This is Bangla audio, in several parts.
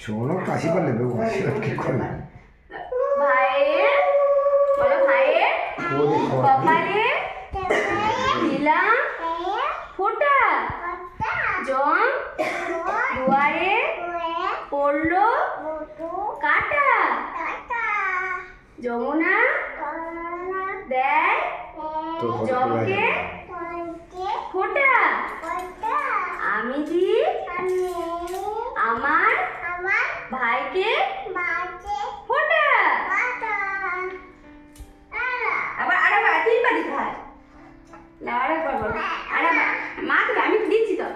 শোনো কাশি পারলে কি করবে ভাইয়ে বলো ভাইয়ে কপালে দিলাম ফোঁটা জম দুয়ারে পড়লো কাটা যমুনা দেয় জমকে ফোঁটা আমি দি আমার ভাইকে ফোঁটা আবার আরেকবার তিনবার দিতে হয় আরেকবার বলো আরেকবার মা তো আমি দিচ্ছি তো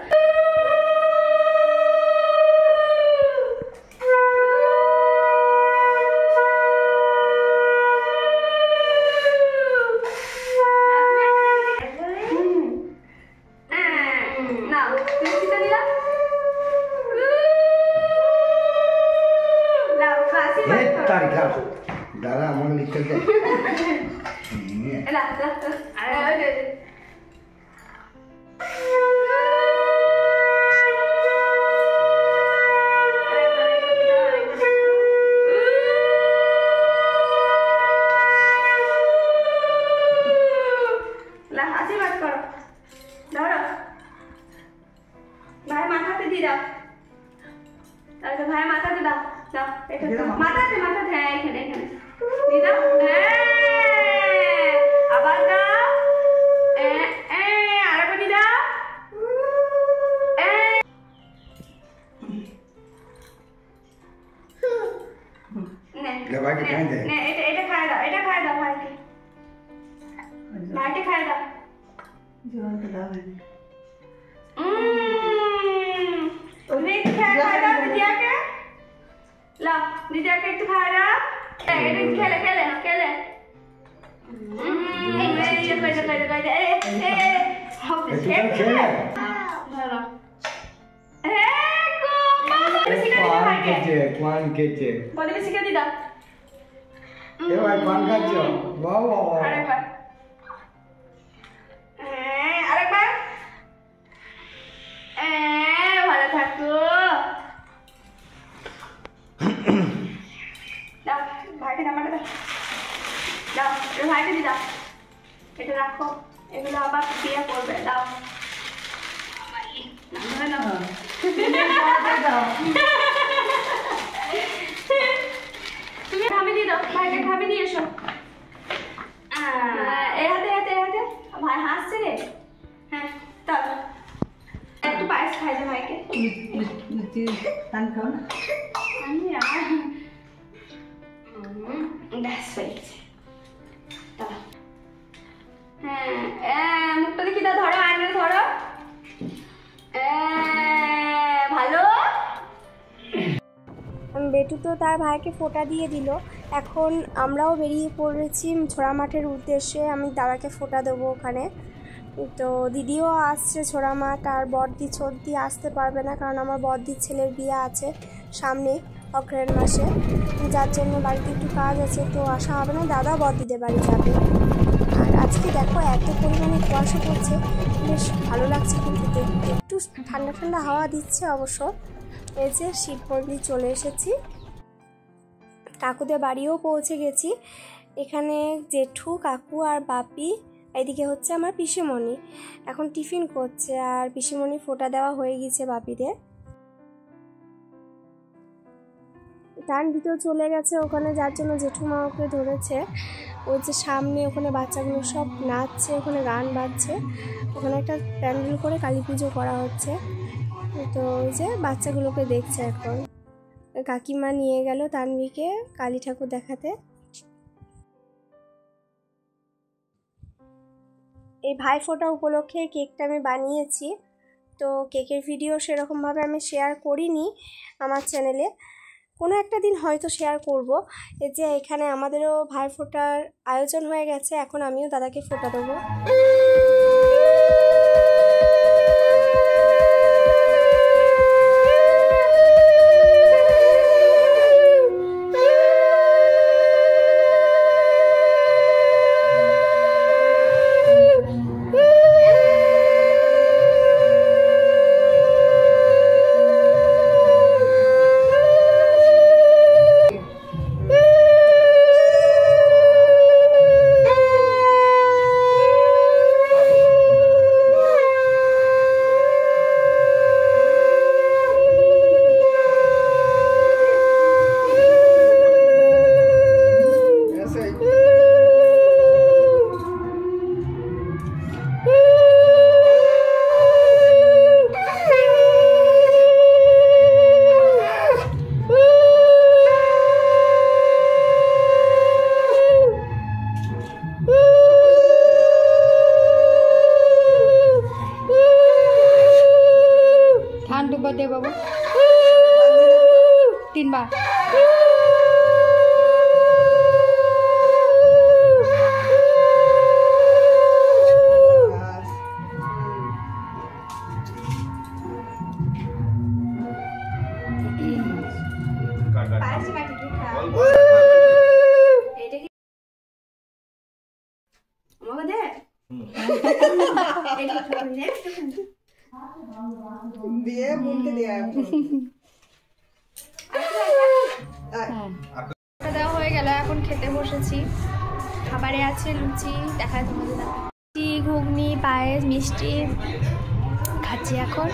দাদা আমার লিখতে দে আশীর্বাদ করো ধরো ভাই মাথাতে দিয়ে দাও তাহলে ভাই মাথাতে দাও দাও এটা মাথাতে মাথাতে হ্যাঁ এখানে এখানে দিয়ে দাও আবার দাও আরেকবার দিয়ে দাও এটা খাই দাও এটা খাই দাও ভাইকে ভাইকে খাই দাও দিদিয়াকে লা দিদিয়াকে একটু খাই দাও এটা খেলে খেলে খেলে ভালো থাকো দাও ভাইকে নামাটা দাও দাও এটা ভাইকে দিয়ে দাও এটা রাখো এগুলো আবার বিয়ে করবে দাও তুমি খাবি দিয়ে দাও ভাইকে খাবি দিয়ে এসো এ হাতে হাতে হাতে ভাই হাসছে রে হ্যাঁ চলো একটু পায়েস খাই দে ভাইকে খাও না ব্যাস হয়ে গেছে হ্যাঁ মুখটা দেখি দা ধরো আয়না ধরো ভালো বেটু তো তার ভাইকে ফোঁটা দিয়ে দিল। এখন আমরাও বেরিয়ে পড়েছি ছোড়া মাঠের উদ্দেশ্যে। আমি দাদাকে ফোঁটা দেবো ওখানে। তো দিদিও আসছে ছোড়া মাঠ, আর বড়দি ছোটদি আসতে পারবে না কারণ আমার বড়দির ছেলের বিয়ে আছে সামনে অগ্রহায়ণ মাসে, যার জন্য বাড়িতে একটু কাজ আছে, তো আসা হবে না। দাদা বড়দিদের বাড়ি যাবে। আর আজকে দেখো এত পরিমাণে কুয়াশা পড়ছে, বেশ ভালো লাগছে কিন্তু দেখতে। একটু ঠান্ডা ঠান্ডা হাওয়া দিচ্ছে অবশ্য। এই যে শিব মন্দির চলে এসেছি, কাকুদের বাড়িও পৌঁছে গেছি। এখানে জেঠু, কাকু আর বাপি, এদিকে হচ্ছে আমার পিসিমণি এখন টিফিন করছে, আর পিসিমণি ফোঁটা দেওয়া হয়ে গেছে বাপিদের। তার ভিতর চলে গেছে ওখানে, যার জন্য জেঠুমা ওকে ধরেছে। ওই যে সামনে ওখানে বাচ্চাগুলো সব নাচছে, ওখানে গান বাজছে, ওখানে একটা প্যান্ডেল করে কালী পুজো করা হচ্ছে। তো ওই যে বাচ্চাগুলোকে দেখছে। এখন কাকিমা নিয়ে গেল তানভিকে কালী ঠাকুর দেখাতে। এই ভাইফোঁটা উপলক্ষে কেকটা আমি বানিয়েছি, তো কেকের ভিডিও সেরকমভাবে আমি শেয়ার করিনি আমার চ্যানেলে, কোনো একটা দিন হয়তো শেয়ার করব। এই যে এখানে আমাদেরও ভাইফোঁটার আয়োজন হয়ে গেছে, এখন আমিও দাদাকে ফোঁটা দেবো। বার্থডে বাবু 3 बार। দেওয়া হয়ে গেল, এখন খেতে বসেছি। খাবারে আছে লুচি, দেখায় তোমাদের লুচি, ঘুগনি, পায়েস, মিষ্টি খাচ্ছি এখন।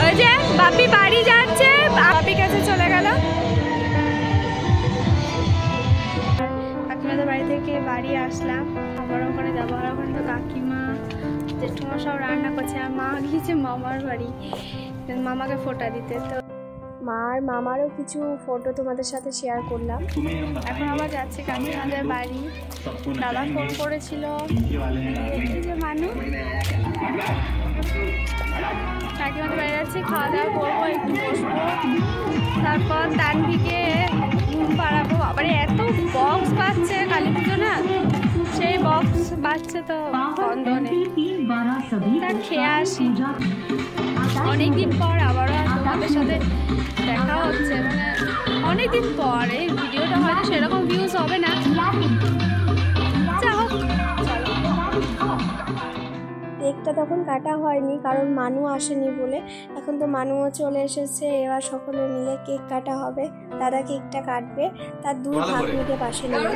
ওই যে বাপি বাড়ি যাচ্ছে, বাপি কাছে চলে গেল। কাকিমাদের বাড়ি থেকে বাড়ি আসলাম, আবার ওখানে যাবো। আর ওখানে তো কাকিমা জেঠুমা সব রান্না করছে, আর মা গিয়েছে মামার বাড়ি মামাকে ফোঁটা দিতে। তো মার মামারও কিছু ফটো তোমাদের সাথে শেয়ার করলাম। এখন আবার যাচ্ছে কাকিমাদের বাড়ি। দাদা ফোন করেছিল, এই যে মানু কাকিমাদের বাড়ি যাচ্ছি, খাওয়া দাওয়া করবো, একটু বসবো, তারপর তানভিকে ঘুম পাড়াবো। আবার এত বক্স বাজছে, কালী পুজো না, সেই বক্স বাজছে তো বন্ধ নেই। তা খেয়ে আসি, অনেকদিন পর আবারও তোমাদের সাথে দেখা হচ্ছে, মানে অনেকদিন পর। এই ভিডিওটা হয়তো সেরকম ভিউজ হবে না, যা হোক চলো। কেকটা তখন কাটা হয়নি, কারণ মানু আসেনি বলে। এখন তো মানুও চলে এসেছে, এবার সকলে মিলে কেক কাটা হবে। দাদা কেকটা কাটবে, তার 2 ভাগ মিটে পাশে নেবে।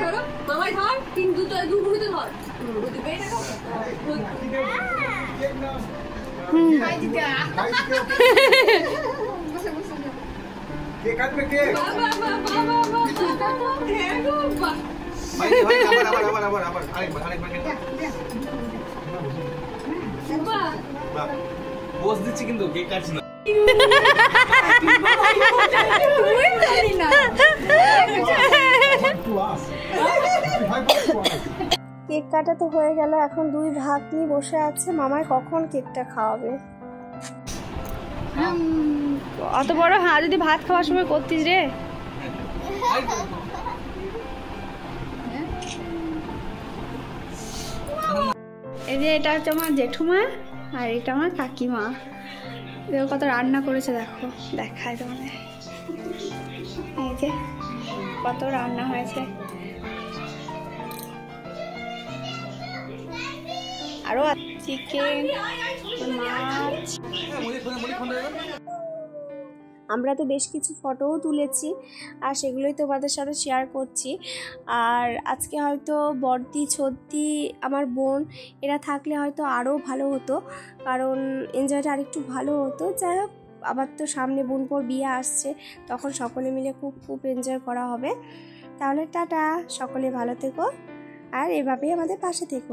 পোজ দিচ্ছি কিন্তু কেক কাটছি না। কেক কাটা তো হয়ে গেল, এখন 2 ভাগ নিয়ে বসে আছে। মামায় কখন কেকটা খাওয়াবে। অত বড় হ্যাঁ যদি ভাত খাওয়ার সময় করতিস রে। এই যে এটা হচ্ছে আমার জেঠুমা, আর এটা আমার কাকিমা। দেখো কত রান্না করেছে, দেখো দেখায় তোমাদের। এই যে কত রান্না হয়েছে, আরো চিকেন, মাছ। আমরা তো বেশ কিছু ফটোও তুলেছি, আর সেগুলোই তোমাদের সাথে শেয়ার করছি। আর আজকে হয়তো বড়দি, ছদ্দি, আমার বোন এরা থাকলে হয়তো আরও ভালো হতো, কারণ এনজয়টা আরেকটু ভালো হতো। যাই হোক, আবার তো সামনে বোনপোর বিয়ে আসছে, তখন সকলে মিলে খুব এনজয় করা হবে। তাহলে টাটা, সকলে ভালো থেকো, আর এভাবেই আমাদের পাশে থেকো।